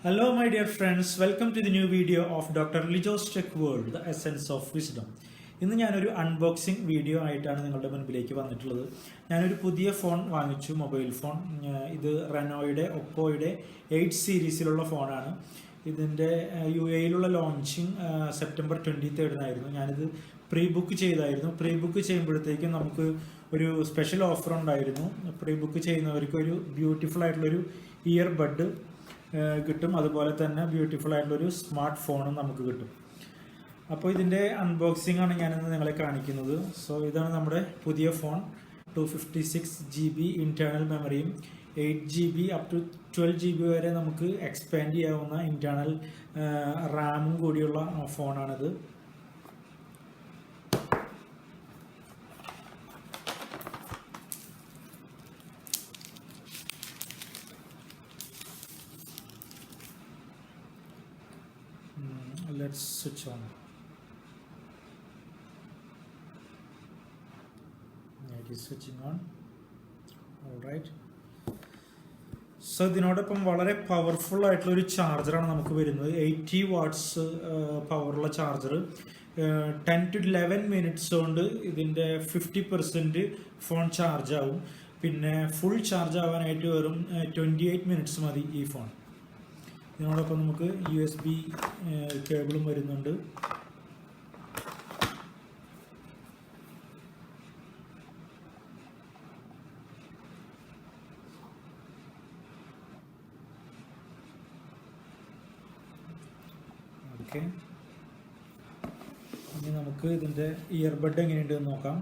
Hello my dear friends, welcome to the new video of Dr. Lijo's Tech World, the essence of wisdom. ഇന്ന് ഞാനൊരു unboxing video ആയിട്ടാണ് നിങ്ങളുടെ മുൻപിലേക്ക് വന്നിട്ടുള്ളത്. ഞാനൊരു പുതിയ ഫോൺ വാങ്ങിച്ചു, മൊബൈൽ ഫോൺ. ഇത് റെനോയുടെ ഒപ്പോയുടെ 8 സീരീസിലുള്ള ഫോണാണ്. ഇതിൻ്റെ UAE ലോഞ്ചിങ് സെപ്റ്റംബർ 23 ഞാനിത് പ്രീ ബുക്ക് ചെയ്തായിരുന്നു. പ്രീ ബുക്ക് ചെയ്യുമ്പോഴത്തേക്കും നമുക്ക് ഒരു സ്പെഷ്യൽ ഓഫർ ഉണ്ടായിരുന്നു. പ്രീ ബുക്ക് ചെയ്യുന്നവർക്ക് ഒരു ബ്യൂട്ടിഫുൾ ആയിട്ടുള്ളൊരു ഇയർ ബഡ് കിട്ടും, അതുപോലെ തന്നെ ബ്യൂട്ടിഫുൾ ആയിട്ടുള്ളൊരു സ്മാർട്ട് ഫോണും നമുക്ക് കിട്ടും. അപ്പോൾ ഇതിൻ്റെ അൺബോക്സിംഗ് ആണ് ഞാനിന്ന് നിങ്ങളെ കാണിക്കുന്നത്. സോ ഇതാണ് നമ്മുടെ പുതിയ ഫോൺ. 256 GB ഇൻറ്റേർണൽ മെമ്മറിയും 8 GB അപ് ടു 12 GB വരെ നമുക്ക് എക്സ്പാൻഡ് ചെയ്യാവുന്ന ഇൻറ്റേർണൽ റാമും കൂടിയുള്ള ഫോണാണിത്. Let's switch on. It is switching on. All right. So ഇതിനോടൊപ്പം വളരെ പവർഫുൾ ആയിട്ടുള്ള ഒരു ചാർജറാണ് നമുക്ക് വരുന്നത്. 80 വാട്ട്സ് പവറുള്ള ചാർജർ. 10 to 11 മിനിറ്റ്സ് കൊണ്ട് ഇതിൻ്റെ 50% ഫോൺ ചാർജ് ആവും. പിന്നെ ഫുൾ ചാർജ് ആവാനായിട്ട് വെറും 28 മിനിറ്റ്സ് മതി ഈ ഫോൺ. ഇതിനോടൊപ്പം നമുക്ക് USB കേബിളും വരുന്നുണ്ട്. ഓക്കെ, ഇനി നമുക്ക് ഇതിൻ്റെ ഇയർബഡ് എങ്ങനെയുണ്ടെന്ന് നോക്കാം.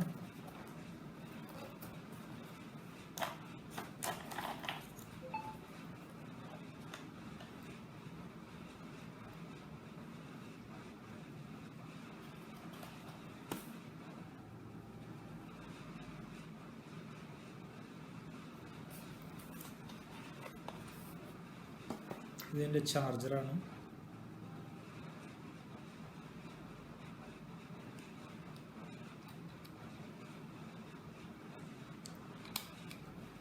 ഇതിൻ്റെ ചാർജറാണ്.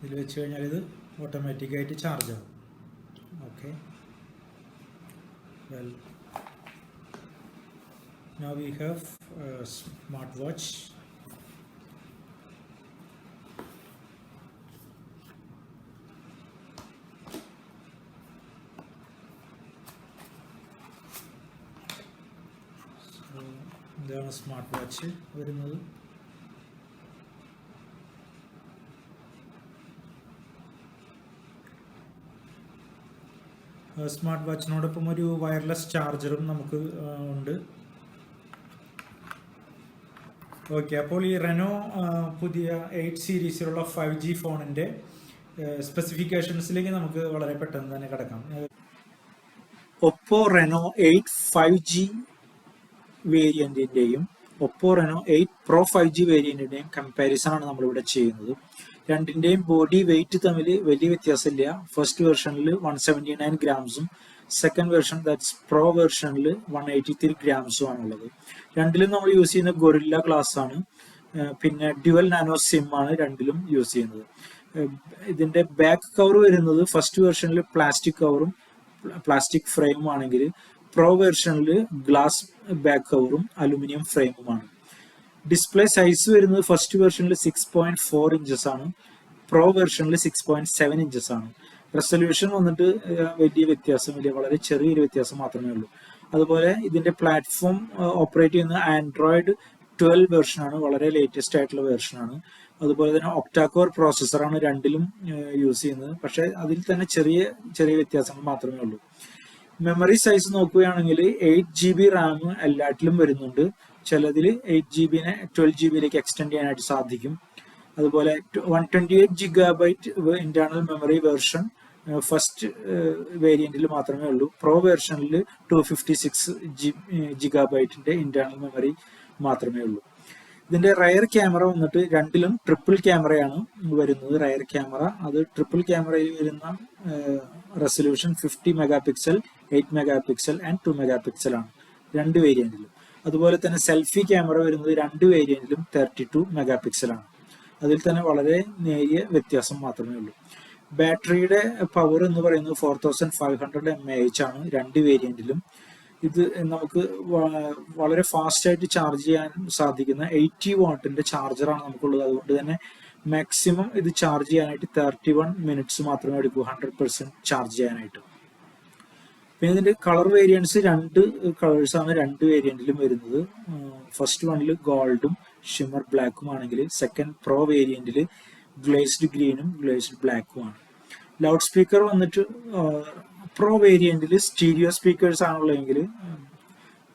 ഇതിൽ വെച്ച് കഴിഞ്ഞാൽ ഇത് ഓട്ടോമാറ്റിക്കായിട്ട് ചാർജ് ആവും. Okay, well now we have smart watch. ഇതാണ് സ്മാർട്ട് വാച്ച് വരുന്നത്. സ്മാർട്ട് വാച്ചിനോടൊപ്പം ഒരു വയർലെസ് ചാർജറും നമുക്ക് ഉണ്ട്. ഓക്കെ, അപ്പോൾ ഈ റെനോ പുതിയ 8 സീരീസിലുള്ള 5G ഫോണിൻ്റെ സ്പെസിഫിക്കേഷൻസിലേക്ക് നമുക്ക് വളരെ പെട്ടെന്ന് തന്നെ കിടക്കാം. ഒപ്പോ റെനോ 8 5G വേരിയന്റിന്റെയും ഒപ്പോ റെനോ 8 പ്രോ 5G വേരിയന്റിന്റെയും കമ്പാരിസൺ ആണ് നമ്മളിവിടെ ചെയ്യുന്നത്. രണ്ടിന്റെയും ബോഡി വെയിറ്റ് തമ്മിൽ വലിയ വ്യത്യാസമില്ല. ഫസ്റ്റ് വെർഷനിൽ 179 ഗ്രാംസും സെക്കൻഡ് വെർഷൻ ദാറ്റ്സ് പ്രോ വെർഷനിൽ 183 ഗ്രാംസും ആണുള്ളത്. രണ്ടിലും നമ്മൾ യൂസ് ചെയ്യുന്ന ഗൊറില്ല ഗ്ലാസ് ആണ്. പിന്നെ ഡ്യുവൽ നാനോ സിം ആണ് രണ്ടിലും യൂസ് ചെയ്യുന്നത്. ഇതിന്റെ ബാക്ക് കവർ വരുന്നത് ഫസ്റ്റ് വെർഷനിൽ പ്ലാസ്റ്റിക് കവറും പ്ലാസ്റ്റിക് ഫ്രെയിമും ആണെങ്കിൽ പ്രോ വെർഷനിൽ ഗ്ലാസ് ബാക്ക് കവറും അലുമിനിയം ഫ്രെയിമുമാണ്. ഡിസ്പ്ലേ സൈസ് വരുന്നത് ഫസ്റ്റ് വെർഷനിൽ 6.4 ഇഞ്ചസ് ആണ്, പ്രോ വെർഷനിൽ 6.7 ഇഞ്ചസ് ആണ്. റെസൊല്യൂഷൻ വന്നിട്ട് വലിയ വ്യത്യാസമില്ല, വളരെ ചെറിയൊരു വ്യത്യാസം മാത്രമേ ഉള്ളൂ. അതുപോലെ ഇതിന്റെ പ്ലാറ്റ്ഫോം ഓപ്പറേറ്റ് ചെയ്യുന്ന ആൻഡ്രോയിഡ് 12 വെർഷനാണ്, വളരെ ലേറ്റസ്റ്റ് ആയിട്ടുള്ള വെർഷനാണ്. അതുപോലെ തന്നെ ഒക്ടാകോർ പ്രോസസ്സറാണ് രണ്ടിലും യൂസ് ചെയ്യുന്നത്. പക്ഷെ അതിൽ തന്നെ ചെറിയ ചെറിയ വ്യത്യാസങ്ങൾ മാത്രമേ ഉള്ളൂ. മെമ്മറി സൈസ് നോക്കുകയാണെങ്കിൽ 8 GB റാം എല്ലാറ്റിലും വരുന്നുണ്ട്. ചിലതിൽ 8 GB-നെ 12 GB-ലേക്ക് എക്സ്റ്റെൻഡ് ചെയ്യാനായിട്ട് സാധിക്കും. അതുപോലെ 128 GB internal memory version first വേരിയന്റിൽ മാത്രമേ ഉള്ളൂ. പ്രോ വെർഷനിൽ 256 GB ഇന്റേണൽ മെമ്മറി മാത്രമേ ഉള്ളൂ. ഇതിന്റെ റയർ ക്യാമറ വന്നിട്ട് രണ്ടിലും ട്രിപ്പിൾ ക്യാമറയാണ് വരുന്നത്. റയർ ക്യാമറ അത് ട്രിപ്പിൾ ക്യാമറയിൽ വരുന്ന resolution 50 megapixel, 8 megapixel and 2 megapixel ആണ് രണ്ട് വേരിയന്റിലും. അതുപോലെ തന്നെ സെൽഫി ക്യാമറ വരുന്നത് രണ്ട് വേരിയന്റിലും 32 മെഗാപിക്സൽ ആണ്. അതിൽ തന്നെ വളരെ നേരിയ വ്യത്യാസം മാത്രമേ ഉള്ളൂ. ബാറ്ററിയുടെ പവർ എന്ന് പറയുന്നത് 4500 mAh ആണ് രണ്ട് വേരിയന്റിലും. ഇത് നമുക്ക് വളരെ ഫാസ്റ്റ് ആയിട്ട് ചാർജ് ചെയ്യാൻ സാധിക്കുന്ന 80 വാട്ടിന്റെ ചാർജറാണ് നമുക്കുള്ളത്. അതുകൊണ്ട് തന്നെ മാക്സിമം ഇത് ചാർജ് ചെയ്യാനായിട്ട് 31 മിനിറ്റ്സ് മാത്രമേ എടുക്കൂ 100% ചാർജ് ചെയ്യാനായിട്ട്. പിന്നെ ഇതിന്റെ കളർ വേരിയൻസ് രണ്ട് കളേഴ്സാണ് രണ്ട് വേരിയന്റിലും വരുന്നത്. ഫസ്റ്റ് വണ്ണിൽ ഗോൾഡും ഷിമർ ബ്ലാക്കും ആണെങ്കിൽ സെക്കൻഡ് പ്രോ വേരിയന്റിൽ ഗ്ലേസ്ഡ് ഗ്രീനും ഗ്ലേസ്ഡ് ബ്ലാക്കുമാണ്. ലൗഡ് സ്പീക്കർ വന്നിട്ട് പ്രോ വേരിയന്റിൽ സ്റ്റീരിയോ സ്പീക്കേഴ്സ് ആണുള്ളതെങ്കിൽ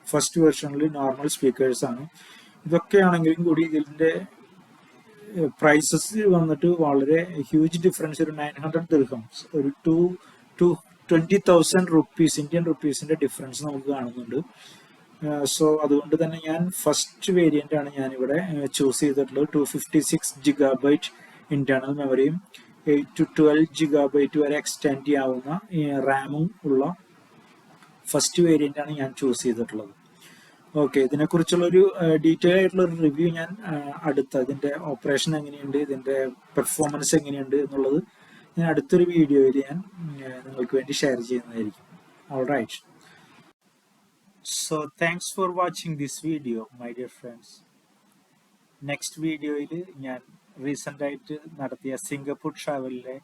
ഫസ്റ്റ് വെർഷനിൽ നോർമൽ സ്പീക്കേഴ്സ് ആണ്. ഇതൊക്കെയാണെങ്കിലും കൂടി ഇതിന്റെ പ്രൈസസ് വന്നിട്ട് വളരെ ഹ്യൂജ് ഡിഫറൻസ്, ഒരു 900 ദിർഹംസ്, ഒരു 20,000 റുപ്പീസ്, ഇന്ത്യൻ റുപ്പീസിന്റെ ഡിഫറൻസ് നമുക്ക് കാണുന്നുണ്ട്. സോ അതുകൊണ്ട് തന്നെ ഞാൻ ഫസ്റ്റ് വേരിയന്റ് ആണ് ഞാനിവിടെ ചൂസ് ചെയ്തിട്ടുള്ളത്. 256 GB ഇന്റേണൽ മെമ്മറിയും 8 to 12 GB വരെ എക്സ്റ്റെൻഡ് ചെയ്യാവുന്ന റാമും ഉള്ള ഫസ്റ്റ് വേരിയന്റ് ആണ് ഞാൻ ചൂസ് ചെയ്തിട്ടുള്ളത്. ഓക്കെ, ഇതിനെക്കുറിച്ചുള്ളൊരു ഡീറ്റെയിൽ ആയിട്ടുള്ള ഒരു റിവ്യൂ ഞാൻ ഇതിന്റെ ഓപ്പറേഷൻ എങ്ങനെയുണ്ട്, ഇതിന്റെ പെർഫോമൻസ് എങ്ങനെയുണ്ട് എന്നുള്ളത് ഞാൻ അടുത്തൊരു വീഡിയോയിൽ ഞാൻ നിങ്ങൾക്ക് വേണ്ടി ഷെയർ ചെയ്യുന്നതായിരിക്കും. Alright, so thanks for watching this video my dear friends. Next വീഡിയോയിൽ ഞാൻ റീസെന്റ് ആയിട്ട് നടത്തിയ സിംഗപ്പൂർ ട്രാവലിലെ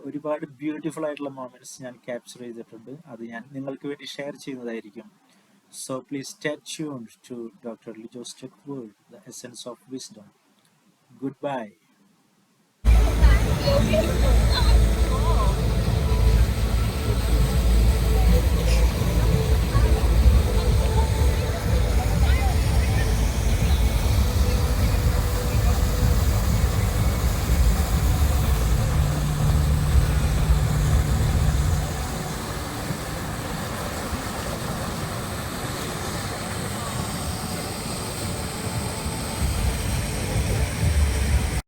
ഒരുപാട് ബ്യൂട്ടിഫുൾ ആയിട്ടുള്ള മൊമെന്റ്സ് ഞാൻ ക്യാപ്ചർ ചെയ്തിട്ടുണ്ട്. അത് ഞാൻ നിങ്ങൾക്ക് വേണ്ടി ഷെയർ ചെയ്യുന്നതായിരിക്കും. So please stay tuned to Dr. Lijo's Tech World, the essence of wisdom. Goodbye.